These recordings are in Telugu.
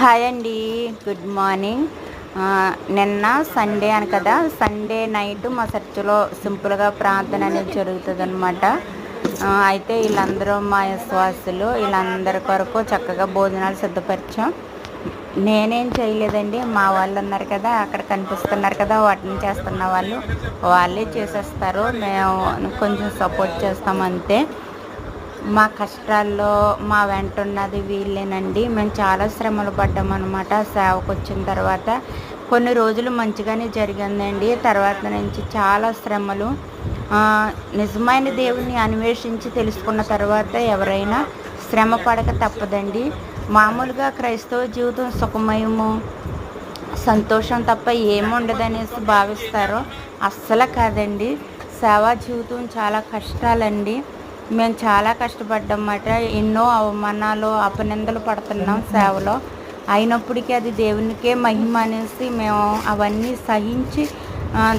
హాయ్ అండి, గుడ్ మార్నింగ్. నిన్న సండే అని కదా, సండే నైట్ మా చర్చిలో సింపుల్గా ప్రార్థన అనేది జరుగుతుంది అనమాట. అయితే వీళ్ళందరూ మా విశ్వాసులు, వీళ్ళందరి కొరకు చక్కగా భోజనాలు సిద్ధపరిచాం. నేనేం చేయలేదండి, మా వాళ్ళు ఉన్నారు కదా, అక్కడ కనిపిస్తున్నారు కదా, వాటిని చేస్తున్న వాళ్ళే చేసేస్తారు. మేము కొంచెం సపోర్ట్ చేస్తాం అంతే. మా కష్టాల్లో మా వెంట ఉన్నది వీళ్ళేనండి. మేము చాలా శ్రమలు పడ్డామన్నమాట. సేవకు వచ్చిన తర్వాత కొన్ని రోజులు మంచిగానే జరిగిందండి. తర్వాత నుంచి చాలా శ్రమలు. నిజమైన దేవుణ్ణి అన్వేషించి తెలుసుకున్న తర్వాత ఎవరైనా శ్రమ పడక తప్పదండి. మామూలుగా క్రైస్తవ జీవితం సుఖమయము, సంతోషం తప్ప ఏముండదనేసి భావిస్తారో అస్సలు కాదండి. సేవా జీవితం చాలా కష్టాలండి. మేము చాలా కష్టపడ్డమాట. ఎన్నో అవమానాలు, అపనిందలు పడుతున్నాం సేవలో. అయినప్పటికీ అది దేవునికే మహిమ అనేసి మేము అవన్నీ సహించి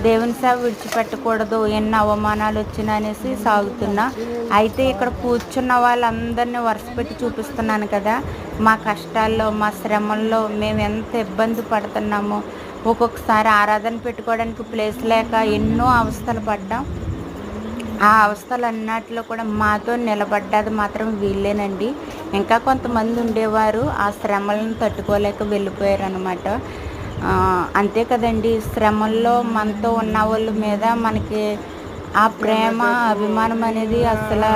దేవుని సేవ విడిచిపెట్టకూడదు, ఎన్ని అవమానాలు వచ్చినా అనేసి సాగుతున్నా. అయితే ఇక్కడ కూర్చున్న వాళ్ళందరినీ వరుసపెట్టి చూపిస్తున్నాను కదా, మా కష్టాల్లో, మా శ్రమల్లో మేము ఎంత ఇబ్బంది పడుతున్నామో. ఒక్కొక్కసారి ఆరాధన పెట్టుకోవడానికి ప్లేస్ లేక ఎన్నో అవస్థలు పడ్డాం. ఆ అవస్థలన్నిటిలో కూడా మాతో నిలబడ్డది మాత్రం వీళ్ళేనండి. ఇంకా కొంతమంది ఉండేవారు, ఆ శ్రమలను తట్టుకోలేక వెళ్ళిపోయారు అనమాట. అంతే కదండి, శ్రమల్లో మనతో ఉన్న వాళ్ళ మీద మనకి ఆ ప్రేమ, అభిమానం అనేది అసలు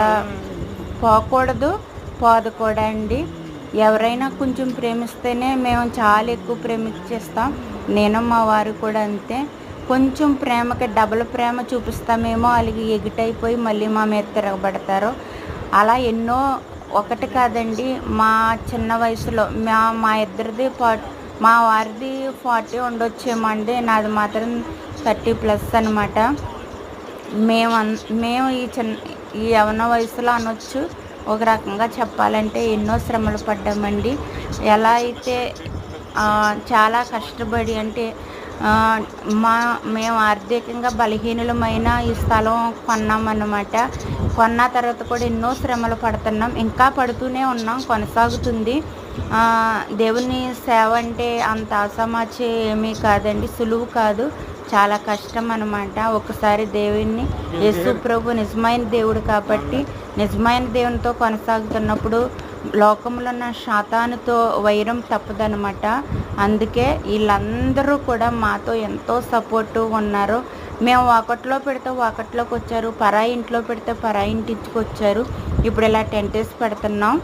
పోకూడదు, పోదు కూడా అండి. ఎవరైనా కొంచెం ప్రేమిస్తేనే మేము చాలా ఎక్కువ ప్రేమించేస్తాం. నేను మా వారు కూడా అంతే. కొంచెం ప్రేమకి డబుల్ ప్రేమ చూపిస్తామేమో, వాళ్ళకి ఎగిటైపోయి మళ్ళీ మా మీద తిరగబడతారు. అలా ఎన్నో, ఒకటి కాదండి. మా చిన్న వయసులో మా ఇద్దరిది మా వారిది 40 ఉండొచ్చేమో అండి, నాది మాత్రం 30+ అనమాట. మేము ఈ యవన వయసులో అనొచ్చు. ఒక రకంగా చెప్పాలంటే ఎన్నో శ్రమలు పడ్డామండి. ఎలా అయితే చాలా కష్టపడి, అంటే మేము ఆర్థికంగా బలహీనులమైన ఈ స్థలం కొన్నామన్నమాట. కొన్న తర్వాత కూడా ఎన్నో శ్రమలు పడుతున్నాం, ఇంకా పడుతూనే ఉన్నాం, కొనసాగుతుంది. దేవుని సేవ అంటే అంత అసమాచి ఏమీ కాదండి, సులువు కాదు, చాలా కష్టం అన్నమాట. ఒకసారి దేవుని, యేసు ప్రభు నిజమైన దేవుడు కాబట్టి నిజమైన దేవునితో కొనసాగుతున్నప్పుడు లోకంలో ఉన్న శాతానుతో వైరం తప్పదనమాట. అందుకే వీళ్ళందరూ కూడా మాతో ఎంతో సపోర్టు ఉన్నారు. మేము ఒకటిలో పెడితే ఒకటిలోకి వచ్చారు, పరాయి ఇంట్లో పెడితే పరాయి ఇంటికి వచ్చారు. ఇప్పుడు ఇలా టెంట్ వేసి పెడుతున్నాం.